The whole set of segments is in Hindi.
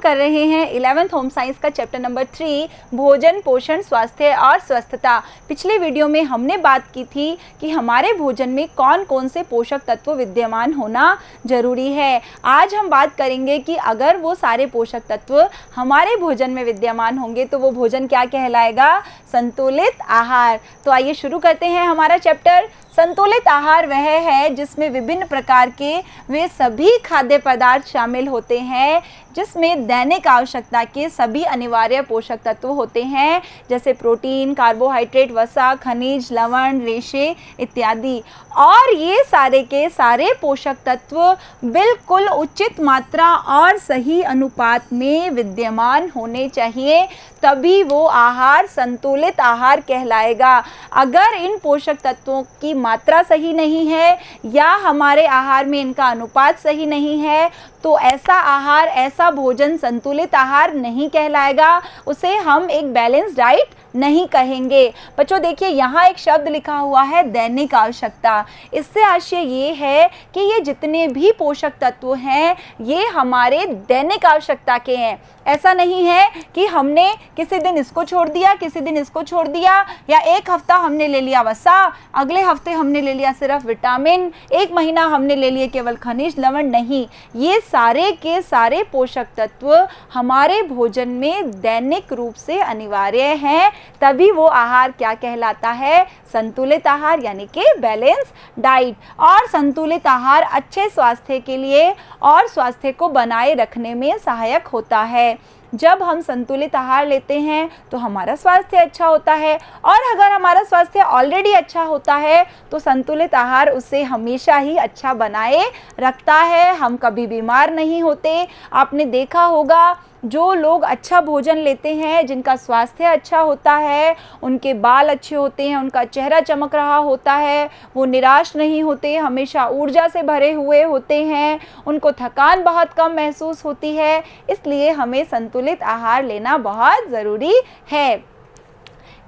कर रहे हैं 11th होम साइंस का चैप्टर नंबर 3 भोजन, पोषण, स्वास्थ्य और स्वस्थता। पिछले वीडियो में हमने बात की थी कि हमारे भोजन में कौन कौन से पोषक तत्व विद्यमान होना जरूरी है। आज हम बात करेंगे कि अगर वो सारे पोषक तत्व हमारे भोजन में विद्यमान होंगे तो वो भोजन क्या कहलाएगा? संतुलित आहार। तो आइए शुरू करते हैं हमारा चैप्टर। संतुलित आहार वह है जिसमें विभिन्न प्रकार के वे सभी खाद्य पदार्थ शामिल होते हैं जिसमें दैनिक आवश्यकता के सभी अनिवार्य पोषक तत्व होते हैं, जैसे प्रोटीन, कार्बोहाइड्रेट, वसा, खनिज, लवण, रेशे इत्यादि। और ये सारे के सारे पोषक तत्व बिल्कुल उचित मात्रा और सही अनुपात में विद्यमान होने चाहिए, तभी वो आहार संतुलित आहार कहलाएगा। अगर इन पोषक तत्वों की मात्रा सही नहीं है या हमारे आहार में इनका अनुपात सही नहीं है तो ऐसा आहार, ऐसा भोजन संतुलित आहार नहीं कहलाएगा। उसे हम एक बैलेंस डाइट नहीं कहेंगे। बच्चों देखिए, यहाँ एक शब्द लिखा हुआ है दैनिक आवश्यकता। इससे आशय ये है कि ये जितने भी पोषक तत्व हैं ये हमारे दैनिक आवश्यकता के हैं। ऐसा नहीं है कि हमने किसी दिन इसको छोड़ दिया, किसी दिन इसको छोड़ दिया, या एक हफ्ता हमने ले लिया वसा, अगले हफ्ते हमने ले लिया सिर्फ विटामिन, एक महीना हमने ले लिए केवल खनिज, लवण। नहीं, ये सारे के सारे पोषक तत्व हमारे भोजन में दैनिक रूप से अनिवार्य हैं, तभी वो आहार क्या कहलाता है? संतुलित आहार, यानी कि बैलेंस डाइट। और संतुलित आहार अच्छे स्वास्थ्य के लिए और स्वास्थ्य को बनाए रखने में सहायक होता है। जब हम संतुलित आहार लेते हैं तो हमारा स्वास्थ्य अच्छा होता है, और अगर हमारा स्वास्थ्य ऑलरेडी अच्छा होता है तो संतुलित आहार उसे हमेशा ही अच्छा बनाए रखता है। हम कभी बीमार नहीं होते। आपने देखा होगा जो लोग अच्छा भोजन लेते हैं, जिनका स्वास्थ्य अच्छा होता है, उनके बाल अच्छे होते हैं, उनका चेहरा चमक रहा होता है, वो निराश नहीं होते, हमेशा ऊर्जा से भरे हुए होते हैं, उनको थकान बहुत कम महसूस होती है। इसलिए हमें संतुलित आहार लेना बहुत ज़रूरी है।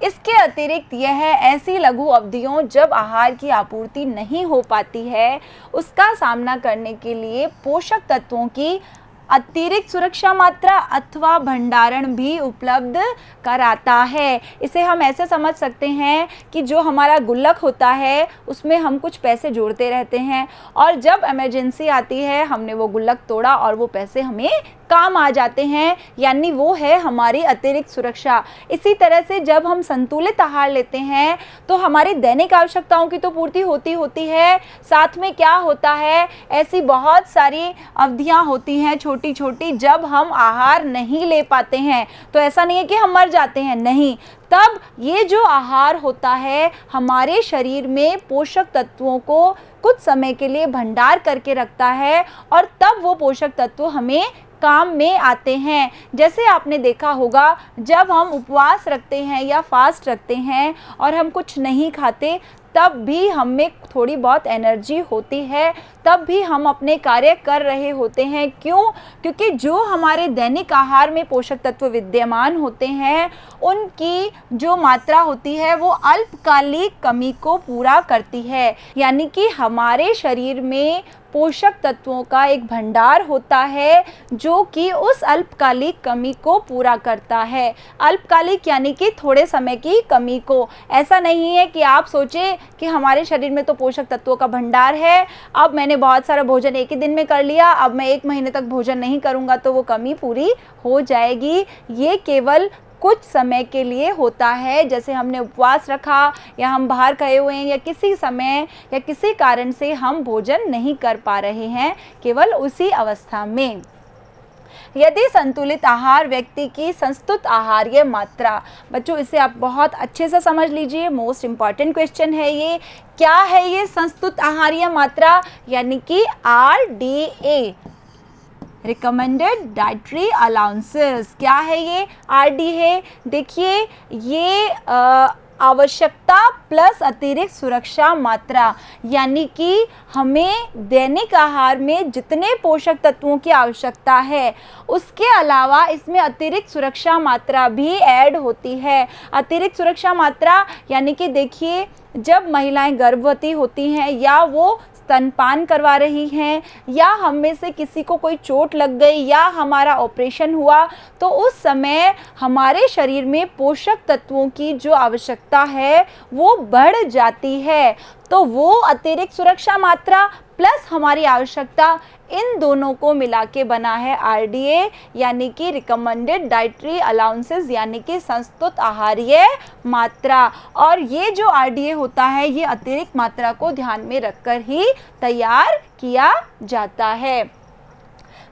इसके अतिरिक्त यह ऐसी लघु अवधियों जब आहार की आपूर्ति नहीं हो पाती है, उसका सामना करने के लिए पोषक तत्वों की अतिरिक्त सुरक्षा मात्रा अथवा भंडारण भी उपलब्ध कराता है। इसे हम ऐसे समझ सकते हैं कि जो हमारा गुल्लक होता है उसमें हम कुछ पैसे जोड़ते रहते हैं, और जब इमरजेंसी आती है हमने वो गुल्लक तोड़ा और वो पैसे हमें काम आ जाते हैं, यानी वो है हमारी अतिरिक्त सुरक्षा। इसी तरह से जब हम संतुलित आहार लेते हैं तो हमारी दैनिक आवश्यकताओं की तो पूर्ति होती है, साथ में क्या होता है, ऐसी बहुत सारी अवधियां होती हैं छोटी छोटी जब हम आहार नहीं ले पाते हैं। तो ऐसा नहीं है कि हम मर जाते हैं, नहीं, तब ये जो आहार होता है हमारे शरीर में पोषक तत्वों को कुछ समय के लिए भंडार करके रखता है, और तब वो पोषक तत्व हमें काम में आते हैं। जैसे आपने देखा होगा जब हम उपवास रखते हैं या फास्ट रखते हैं और हम कुछ नहीं खाते, तब भी हमें थोड़ी बहुत एनर्जी होती है, तब भी हम अपने कार्य कर रहे होते हैं। क्यों? क्योंकि जो हमारे दैनिक आहार में पोषक तत्व विद्यमान होते हैं उनकी जो मात्रा होती है वो अल्पकालिक कमी को पूरा करती है, यानी कि हमारे शरीर में पोषक तत्वों का एक भंडार होता है जो कि उस अल्पकालिक कमी को पूरा करता है। अल्पकालिक यानी कि थोड़े समय की कमी को। ऐसा नहीं है कि आप सोचें कि हमारे शरीर में तो पोषक तत्वों का भंडार है, अब मैंने बहुत सारा भोजन एक ही दिन में कर लिया, अब मैं 1 महीने तक भोजन नहीं करूँगा तो वो कमी पूरी हो जाएगी। ये केवल कुछ समय के लिए होता है। जैसे हमने उपवास रखा या हम बाहर गए हुए हैं या किसी समय या किसी कारण से हम भोजन नहीं कर पा रहे हैं, केवल उसी अवस्था में। यदि संतुलित आहार व्यक्ति की संस्तुत आहार्य मात्रा, बच्चों इसे आप बहुत अच्छे से समझ लीजिए, मोस्ट इम्पॉर्टेंट क्वेश्चन है ये। क्या है ये संस्तुत आहार्य मात्रा? यानी कि RDA, रिकमेंडेड डाइटरी अलाउंसेस। क्या है ये? RD है। देखिए ये आवश्यकता प्लस अतिरिक्त सुरक्षा मात्रा, यानी कि हमें दैनिक आहार में जितने पोषक तत्वों की आवश्यकता है उसके अलावा इसमें अतिरिक्त सुरक्षा मात्रा भी ऐड होती है। अतिरिक्त सुरक्षा मात्रा यानी कि देखिए जब महिलाएं गर्भवती होती हैं या वो स्तनपान करवा रही हैं या हम में से किसी को कोई चोट लग गई या हमारा ऑपरेशन हुआ, तो उस समय हमारे शरीर में पोषक तत्वों की जो आवश्यकता है वो बढ़ जाती है। तो वो अतिरिक्त सुरक्षा मात्रा प्लस हमारी आवश्यकता, इन दोनों को मिला के बना है RDA, यानी कि रिकमेंडेड डाइटरी अलाउंसेस, यानी कि संस्तुत आहारीय मात्रा। और ये जो RDA होता है ये अतिरिक्त मात्रा को ध्यान में रखकर ही तैयार किया जाता है।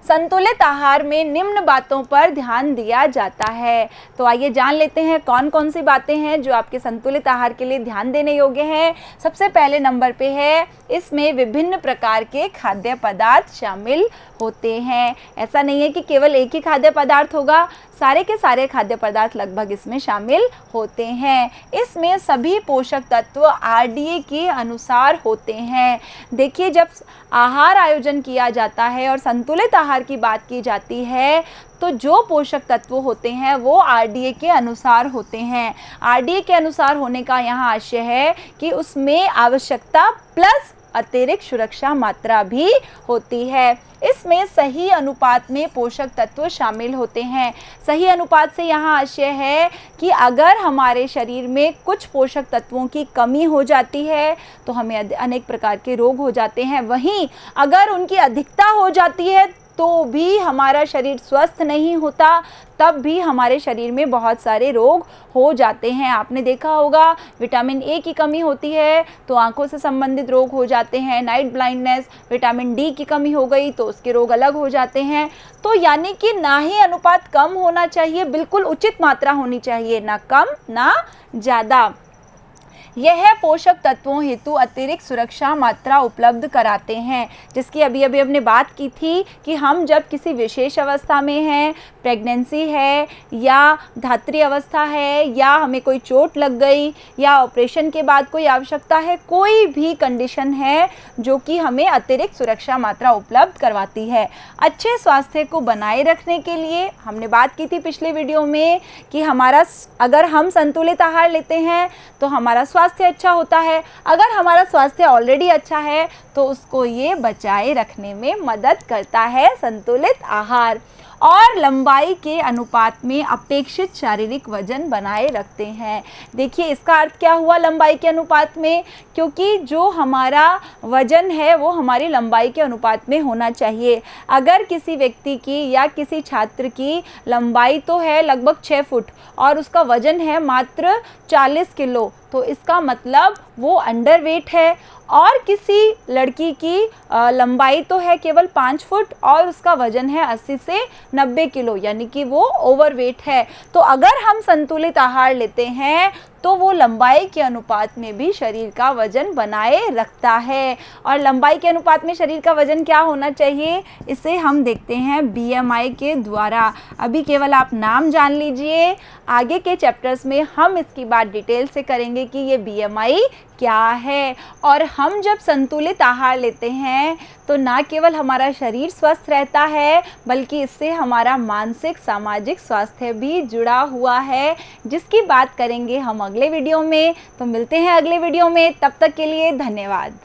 संतुलित आहार में निम्न बातों पर ध्यान दिया जाता है। तो आइए जान लेते हैं कौन कौन सी बातें हैं जो आपके संतुलित आहार के लिए ध्यान देने योग्य हैं। सबसे पहले नंबर पे है, इसमें विभिन्न प्रकार के खाद्य पदार्थ शामिल होते हैं। ऐसा नहीं है कि केवल एक ही खाद्य पदार्थ होगा, सारे के सारे खाद्य पदार्थ लगभग इसमें शामिल होते हैं। इसमें सभी पोषक तत्व RDA के अनुसार होते हैं। देखिए, जब आहार आयोजन किया जाता है और संतुलित आहार की बात की जाती है तो जो पोषक तत्व होते हैं वो RDA के अनुसार होते हैं। RDA के अनुसार होने का यहाँ आशय है कि उसमें आवश्यकता प्लस अतिरिक्त सुरक्षा मात्रा भी होती है। इसमें सही अनुपात में पोषक तत्व शामिल होते हैं। सही अनुपात से यहाँ आशय है कि अगर हमारे शरीर में कुछ पोषक तत्वों की कमी हो जाती है तो हमें अनेक प्रकार के रोग हो जाते हैं, वहीं अगर उनकी अधिकता हो जाती है तो भी हमारा शरीर स्वस्थ नहीं होता, तब भी हमारे शरीर में बहुत सारे रोग हो जाते हैं। आपने देखा होगा विटामिन A की कमी होती है तो आंखों से संबंधित रोग हो जाते हैं, नाइट ब्लाइंडनेस, विटामिन D की कमी हो गई तो उसके रोग अलग हो जाते हैं। तो यानी कि ना ही अनुपात कम होना चाहिए, बिल्कुल उचित मात्रा होनी चाहिए, ना कम ना ज़्यादा। यह पोषक तत्वों हेतु अतिरिक्त सुरक्षा मात्रा उपलब्ध कराते हैं, जिसकी अभी अभी हमने बात की थी कि हम जब किसी विशेष अवस्था में हैं, प्रेगनेंसी है या धात्री अवस्था है या हमें कोई चोट लग गई या ऑपरेशन के बाद कोई आवश्यकता है, कोई भी कंडीशन है जो कि हमें अतिरिक्त सुरक्षा मात्रा उपलब्ध करवाती है। अच्छे स्वास्थ्य को बनाए रखने के लिए हमने बात की थी पिछले वीडियो में कि अगर हम संतुलित आहार लेते हैं तो हमारा स्वास्थ्य अच्छा होता है। अगर हमारा स्वास्थ्य ऑलरेडी अच्छा है तो उसको ये बचाए रखने में मदद करता है संतुलित आहार। और लंबाई के अनुपात में अपेक्षित शारीरिक वजन बनाए रखते हैं। देखिए, इसका अर्थ क्या हुआ लंबाई के अनुपात में, क्योंकि जो हमारा वजन है वो हमारी लंबाई के अनुपात में होना चाहिए। अगर किसी व्यक्ति की या किसी छात्र की लंबाई तो है लगभग 6 फुट और उसका वजन है मात्र 40 किलो, तो इसका मतलब वो अंडरवेट है। और किसी लड़की की लंबाई तो है केवल 5 फुट और उसका वजन है 80 से 90 किलो, यानी कि वो ओवरवेट है। तो अगर हम संतुलित आहार लेते हैं तो वो लंबाई के अनुपात में भी शरीर का वजन बनाए रखता है। और लंबाई के अनुपात में शरीर का वजन क्या होना चाहिए, इसे हम देखते हैं BMI के द्वारा। अभी केवल आप नाम जान लीजिए, आगे के चैप्टर्स में हम इसकी बात डिटेल से करेंगे कि ये BMI क्या है। और हम जब संतुलित आहार लेते हैं तो ना केवल हमारा शरीर स्वस्थ रहता है बल्कि इससे हमारा मानसिक सामाजिक स्वास्थ्य भी जुड़ा हुआ है, जिसकी बात करेंगे हम अगले वीडियो में। तो मिलते हैं अगले वीडियो में, तब तक के लिए धन्यवाद।